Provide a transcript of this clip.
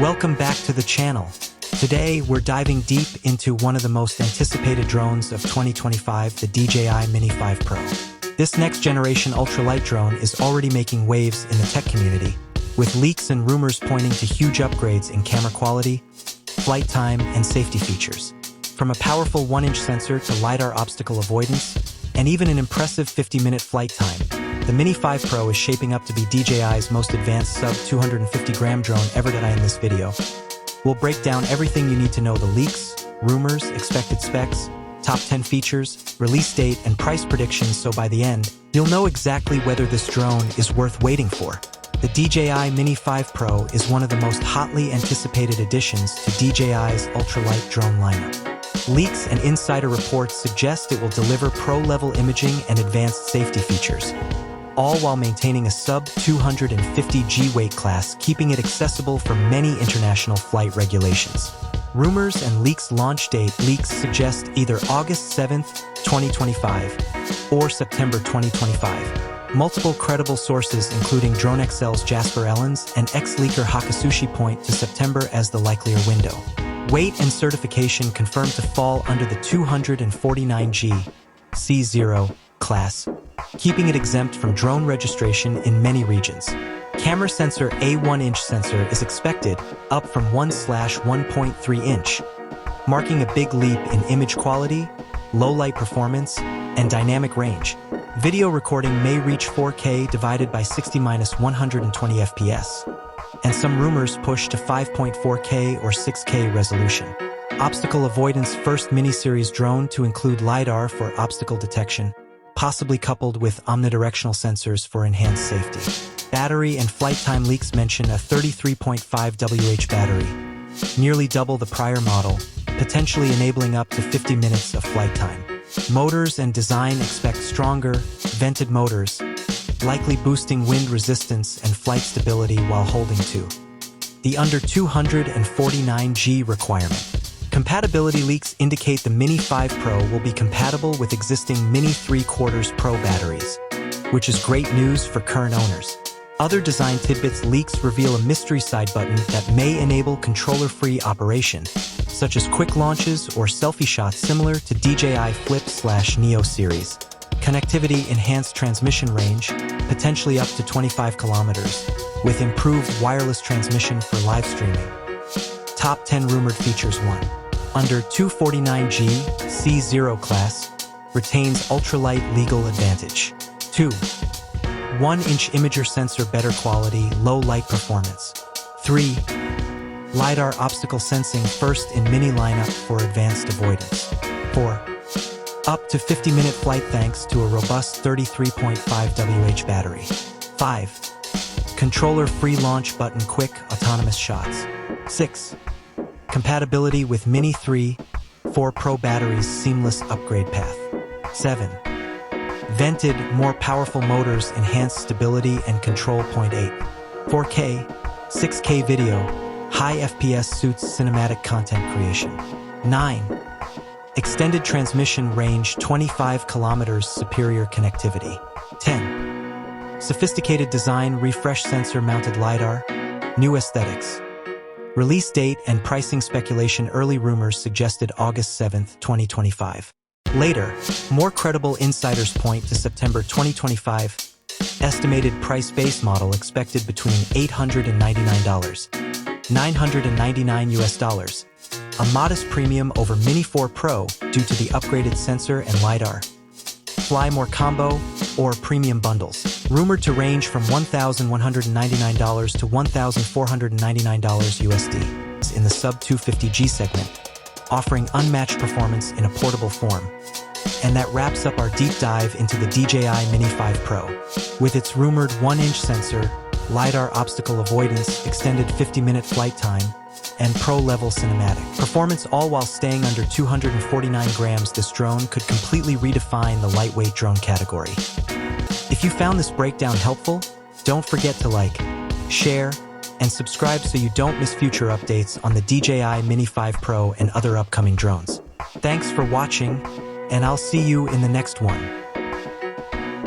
Welcome back to the channel. Today, we're diving deep into one of the most anticipated drones of 2025, the DJI Mini 5 Pro. This next-generation ultralight drone is already making waves in the tech community, with leaks and rumors pointing to huge upgrades in camera quality, flight time, and safety features. From a powerful 1-inch sensor to LiDAR obstacle avoidance, and even an impressive 50-minute flight time, the Mini 5 Pro is shaping up to be DJI's most advanced sub-250-gram drone ever. In this video, we'll break down everything you need to know: the leaks, rumors, expected specs, top 10 features, release date, and price predictions, so by the end, you'll know exactly whether this drone is worth waiting for. The DJI Mini 5 Pro is one of the most hotly anticipated additions to DJI's ultralight drone lineup. Leaks and insider reports suggest it will deliver pro-level imaging and advanced safety features, all while maintaining a sub-250G weight class, keeping it accessible for many international flight regulations. Rumors and leaks: launch date. Leaks suggest either August 7th, 2025 or September 2025. Multiple credible sources, including DroneXL's Jasper Ellens and ex-leaker Hakasushi, point to September as the likelier window. Weight and certification confirmed to fall under the 249G C0 class, keeping it exempt from drone registration in many regions. Camera sensor: a 1-inch sensor is expected, up from 1/1.3 inch, marking a big leap in image quality, low light performance, and dynamic range. Video recording may reach 4K divided by 60-120 FPS, and some rumors push to 5.4K or 6K resolution. Obstacle avoidance: first mini-series drone to include LiDAR for obstacle detection, possibly coupled with omnidirectional sensors for enhanced safety. Battery and flight time: leaks mention a 33.5 Wh battery, nearly double the prior model, potentially enabling up to 50 minutes of flight time. Motors and design: expect stronger, vented motors, likely boosting wind resistance and flight stability while holding to the under 249G requirement. Compatibility: leaks indicate the Mini 5 Pro will be compatible with existing Mini 3/4 Pro batteries, which is great news for current owners. Other design tidbits: leaks reveal a mystery side button that may enable controller-free operation, such as quick launches or selfie shots similar to DJI Flip/Neo series. Connectivity: enhanced transmission range, potentially up to 25 kilometers, with improved wireless transmission for live streaming. Top 10 rumored features: 1. Under 249G C0 class, retains ultralight legal advantage. 2. 1-inch imager sensor, better quality, low light performance. 3. LiDAR obstacle sensing, first in Mini lineup for advanced avoidance. 4. Up to 50-minute flight thanks to a robust 33.5 Wh battery. 5. Controller-free launch button, quick, autonomous shots. 6. Compatibility with Mini 3/4 Pro batteries, seamless upgrade path. 7. Vented, more powerful motors, enhanced stability and control. 8. 4K, 6K video, high FPS suits cinematic content creation. 9. Extended transmission range, 25 kilometers, superior connectivity. 10. Sophisticated design, refresh sensor mounted LiDAR, new aesthetics. Release date and pricing speculation: early rumors suggested August 7th, 2025. Later, more credible insiders point to September 2025. Estimated price: base model expected between $899, $999 US, a modest premium over Mini 4 Pro due to the upgraded sensor and LiDAR. Fly more combo or premium bundles, rumored to range from $1,199 to $1,499 USD, in the sub-250G segment, offering unmatched performance in a portable form. And that wraps up our deep dive into the DJI Mini 5 Pro. With its rumored 1-inch sensor, LiDAR obstacle avoidance, extended 50-minute flight time, and pro-level cinematic performance, all while staying under 249 grams, this drone could completely redefine the lightweight drone category. If you found this breakdown helpful, don't forget to like, share, and subscribe so you don't miss future updates on the DJI Mini 5 Pro and other upcoming drones. Thanks for watching, and I'll see you in the next one.